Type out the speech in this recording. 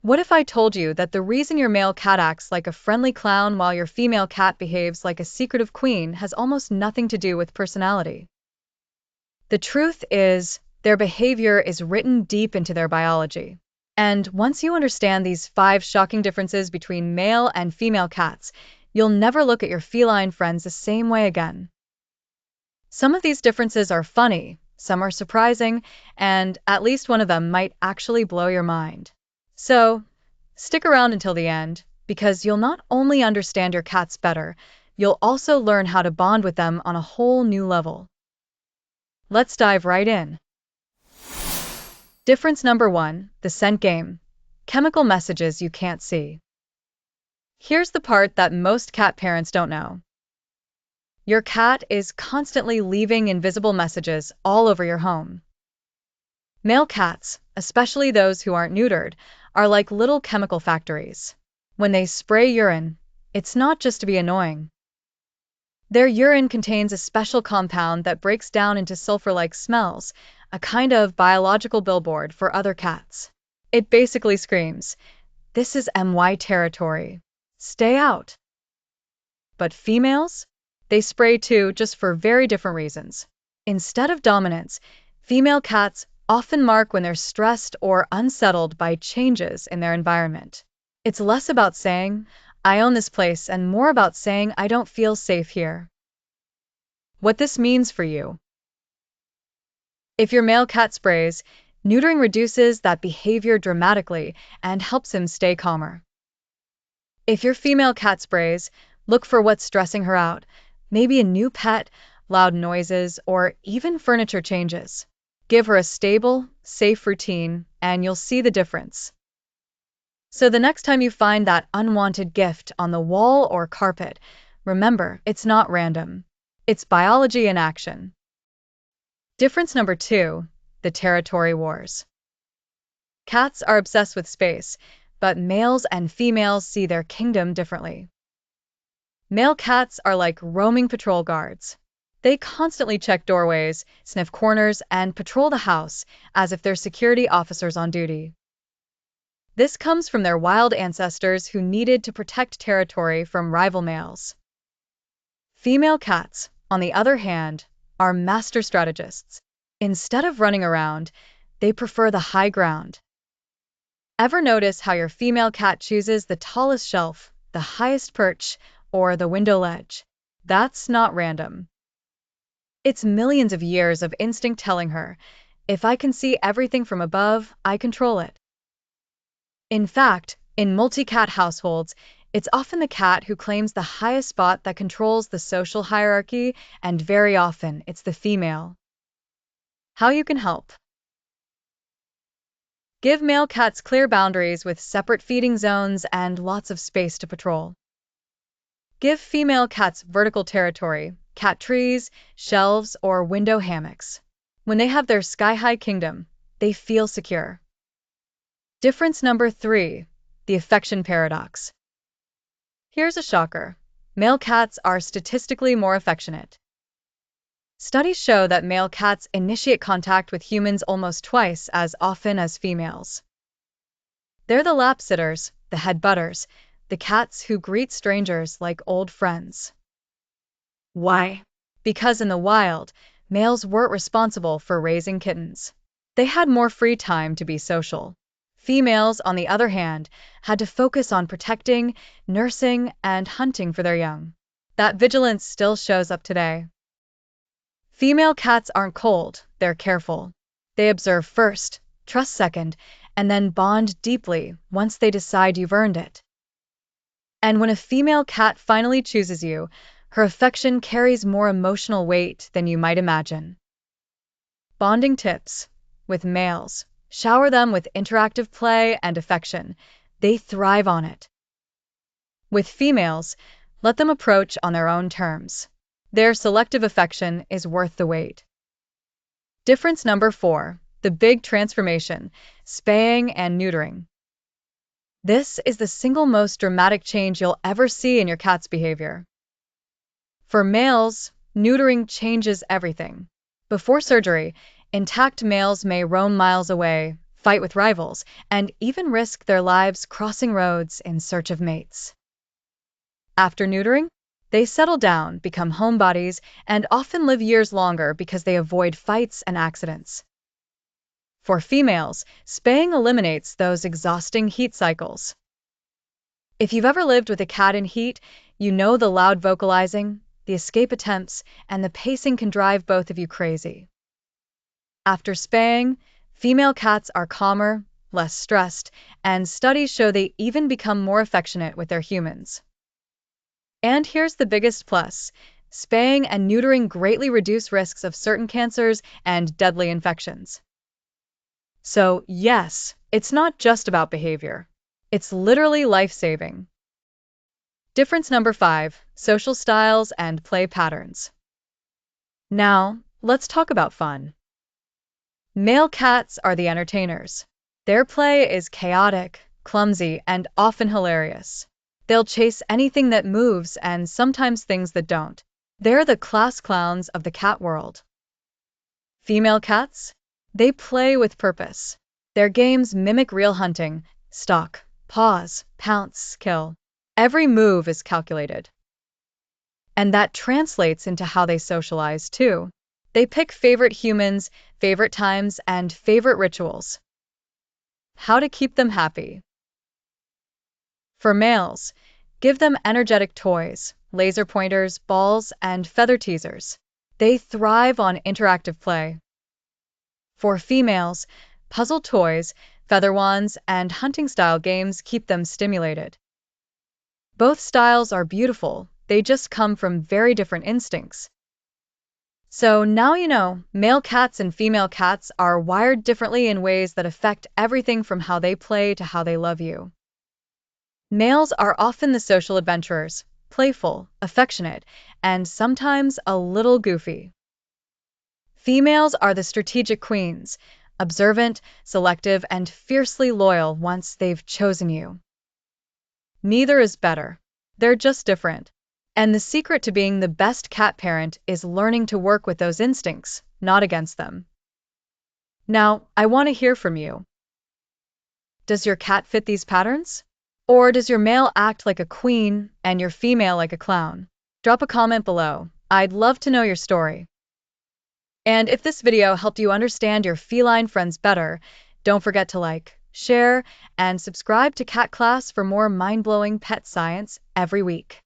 What if I told you that the reason your male cat acts like a friendly clown while your female cat behaves like a secretive queen has almost nothing to do with personality? The truth is, their behavior is written deep into their biology. And once you understand these 5 shocking differences between male and female cats, you'll never look at your feline friends the same way again. Some of these differences are funny, some are surprising, and at least one of them might actually blow your mind. So, stick around until the end, because you'll not only understand your cats better, you'll also learn how to bond with them on a whole new level. Let's dive right in. Difference number 1, the scent game. Chemical messages you can't see. Here's the part that most cat parents don't know. Your cat is constantly leaving invisible messages all over your home. Male cats, especially those who aren't neutered, are like little chemical factories. When they spray urine, it's not just to be annoying. Their urine contains a special compound that breaks down into sulfur-like smells, a kind of biological billboard for other cats. It basically screams, "This is my territory. Stay out." But females? They spray too, just for very different reasons. Instead of dominance, female cats often mark when they're stressed or unsettled by changes in their environment. It's less about saying, "I own this place," and more about saying, "I don't feel safe here." What this means for you. If your male cat sprays, neutering reduces that behavior dramatically and helps him stay calmer. If your female cat sprays, look for what's stressing her out, maybe a new pet, loud noises, or even furniture changes. Give her a stable, safe routine, and you'll see the difference. So the next time you find that unwanted gift on the wall or carpet, remember, it's not random. It's biology in action. Difference number 2, the territory wars. Cats are obsessed with space, but males and females see their kingdom differently. Male cats are like roaming patrol guards. They constantly check doorways, sniff corners, and patrol the house as if they're security officers on duty. This comes from their wild ancestors who needed to protect territory from rival males. Female cats, on the other hand, are master strategists. Instead of running around, they prefer the high ground. Ever notice how your female cat chooses the tallest shelf, the highest perch, or the window ledge? That's not random. It's millions of years of instinct telling her, "If I can see everything from above, I control it." In fact, in multi-cat households, it's often the cat who claims the highest spot that controls the social hierarchy, and very often it's the female. How you can help. Give male cats clear boundaries with separate feeding zones and lots of space to patrol. Give female cats vertical territory, cat trees, shelves, or window hammocks. When they have their sky-high kingdom, they feel secure. Difference number 3, the affection paradox. Here's a shocker. Male cats are statistically more affectionate. Studies show that male cats initiate contact with humans almost twice as often as females. They're the lap sitters, the head butters, the cats who greet strangers like old friends. Why? Because in the wild, males weren't responsible for raising kittens. They had more free time to be social. Females, on the other hand, had to focus on protecting, nursing, and hunting for their young. That vigilance still shows up today. Female cats aren't cold, they're careful. They observe first, trust second, and then bond deeply once they decide you've earned it. And when a female cat finally chooses you, her affection carries more emotional weight than you might imagine. Bonding tips. With males, shower them with interactive play and affection. They thrive on it. With females, let them approach on their own terms. Their selective affection is worth the wait. Difference number 4, the big transformation, spaying and neutering. This is the single most dramatic change you'll ever see in your cat's behavior. For males, neutering changes everything. Before surgery, intact males may roam miles away, fight with rivals, and even risk their lives crossing roads in search of mates. After neutering, they settle down, become homebodies, and often live years longer because they avoid fights and accidents. For females, spaying eliminates those exhausting heat cycles. If you've ever lived with a cat in heat, you know the loud vocalizing, the escape attempts, and the pacing can drive both of you crazy. After spaying, female cats are calmer, less stressed, and studies show they even become more affectionate with their humans. And here's the biggest plus: spaying and neutering greatly reduce risks of certain cancers and deadly infections. So, yes, it's not just about behavior. It's literally life-saving. Difference number 5: social styles and play patterns. Now, let's talk about fun. Male cats are the entertainers. Their play is chaotic, clumsy, and often hilarious. They'll chase anything that moves and sometimes things that don't. They're the class clowns of the cat world. Female cats? They play with purpose. Their games mimic real hunting: stalk, pause, pounce, kill. Every move is calculated. And that translates into how they socialize, too. They pick favorite humans, favorite times, and favorite rituals. How to keep them happy. For males, give them energetic toys, laser pointers, balls, and feather teasers. They thrive on interactive play. For females, puzzle toys, feather wands, and hunting-style games keep them stimulated. Both styles are beautiful, they just come from very different instincts. So now you know, male cats and female cats are wired differently in ways that affect everything from how they play to how they love you. Males are often the social adventurers, playful, affectionate, and sometimes a little goofy. Females are the strategic queens, observant, selective, and fiercely loyal once they've chosen you. Neither is better. They're just different. And the secret to being the best cat parent is learning to work with those instincts, not against them. Now, I want to hear from you. Does your cat fit these patterns? Or does your male act like a queen and your female like a clown? Drop a comment below. I'd love to know your story. And if this video helped you understand your feline friends better, don't forget to like, share, and subscribe to Cat Class for more mind-blowing pet science every week.